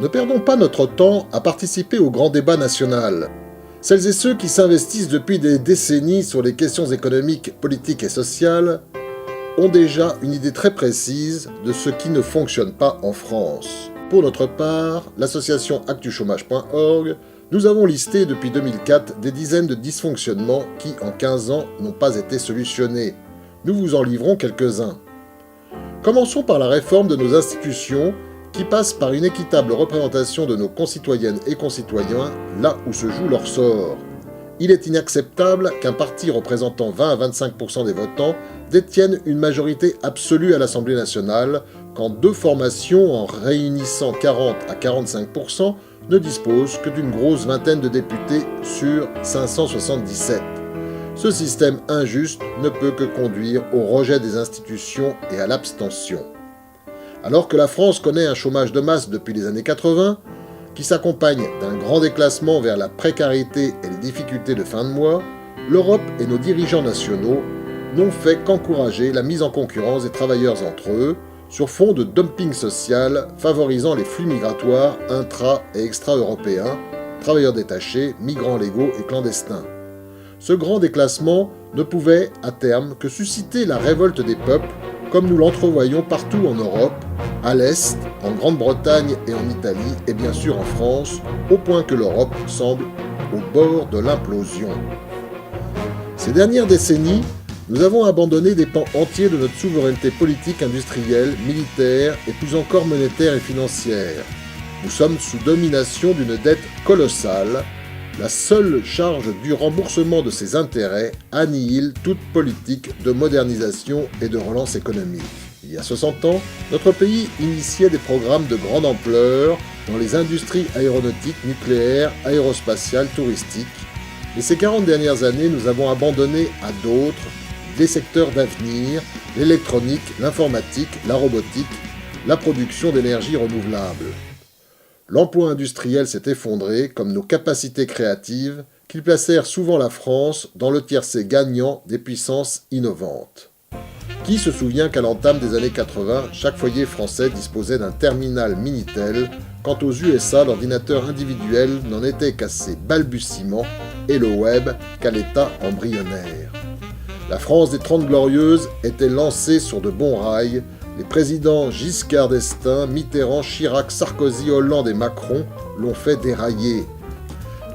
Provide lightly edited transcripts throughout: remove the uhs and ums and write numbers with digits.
Ne perdons pas notre temps à participer au grand débat national. Celles et ceux qui s'investissent depuis des décennies sur les questions économiques, politiques et sociales ont déjà une idée très précise de ce qui ne fonctionne pas en France. Pour notre part, l'association actuchômage.org, nous avons listé depuis 2004 des dizaines de dysfonctionnements qui, en 15 ans, n'ont pas été solutionnés. Nous vous en livrons quelques-uns. Commençons par la réforme de nos institutions, qui passe par une équitable représentation de nos concitoyennes et concitoyens là où se joue leur sort. Il est inacceptable qu'un parti représentant 20 à 25% des votants détienne une majorité absolue à l'Assemblée nationale, quand deux formations en réunissant 40 à 45% ne disposent que d'une grosse vingtaine de députés sur 577. Ce système injuste ne peut que conduire au rejet des institutions et à l'abstention. Alors que la France connaît un chômage de masse depuis les années 80, qui s'accompagne d'un grand déclassement vers la précarité et les difficultés de fin de mois, l'Europe et nos dirigeants nationaux n'ont fait qu'encourager la mise en concurrence des travailleurs entre eux, sur fond de dumping social favorisant les flux migratoires intra- et extra-européens, travailleurs détachés, migrants légaux et clandestins. Ce grand déclassement ne pouvait, à terme, que susciter la révolte des peuples, comme nous l'entrevoyons partout en Europe, à l'Est, en Grande-Bretagne et en Italie, et bien sûr en France, au point que l'Europe semble au bord de l'implosion. Ces dernières décennies, nous avons abandonné des pans entiers de notre souveraineté politique, industrielle, militaire et plus encore monétaire et financière. Nous sommes sous domination d'une dette colossale. La seule charge du remboursement de ces intérêts annihile toute politique de modernisation et de relance économique. Il y a 60 ans, notre pays initiait des programmes de grande ampleur dans les industries aéronautiques, nucléaires, aérospatiales, touristiques. Mais ces 40 dernières années, nous avons abandonné à d'autres des secteurs d'avenir, l'électronique, l'informatique, la robotique, la production d'énergie renouvelable. L'emploi industriel s'est effondré, comme nos capacités créatives, qui placèrent souvent la France dans le tiercé gagnant des puissances innovantes. Qui se souvient qu'à l'entame des années 80, chaque foyer français disposait d'un terminal Minitel, quand aux USA, l'ordinateur individuel n'en était qu'à ses balbutiements et le web qu'à l'état embryonnaire. La France des 30 Glorieuses était lancée sur de bons rails. Les présidents Giscard d'Estaing, Mitterrand, Chirac, Sarkozy, Hollande et Macron l'ont fait dérailler.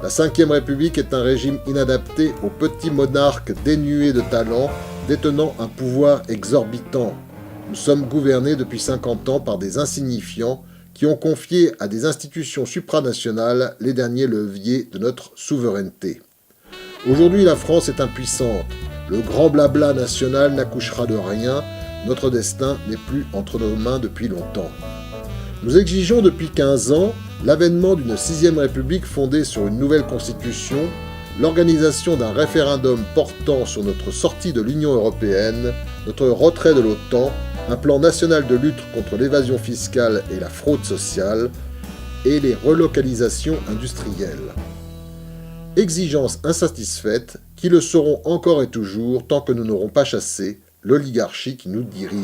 La Ve République est un régime inadapté aux petits monarques dénués de talent, détenant un pouvoir exorbitant. Nous sommes gouvernés depuis 50 ans par des insignifiants qui ont confié à des institutions supranationales les derniers leviers de notre souveraineté. Aujourd'hui, la France est impuissante. Le grand blabla national n'accouchera de rien. Notre destin n'est plus entre nos mains depuis longtemps. Nous exigeons depuis 15 ans l'avènement d'une 6e République fondée sur une nouvelle constitution, l'organisation d'un référendum portant sur notre sortie de l'Union européenne, notre retrait de l'OTAN, un plan national de lutte contre l'évasion fiscale et la fraude sociale, et les relocalisations industrielles. Exigences insatisfaites qui le seront encore et toujours tant que nous n'aurons pas chassé l'oligarchie qui nous dirige.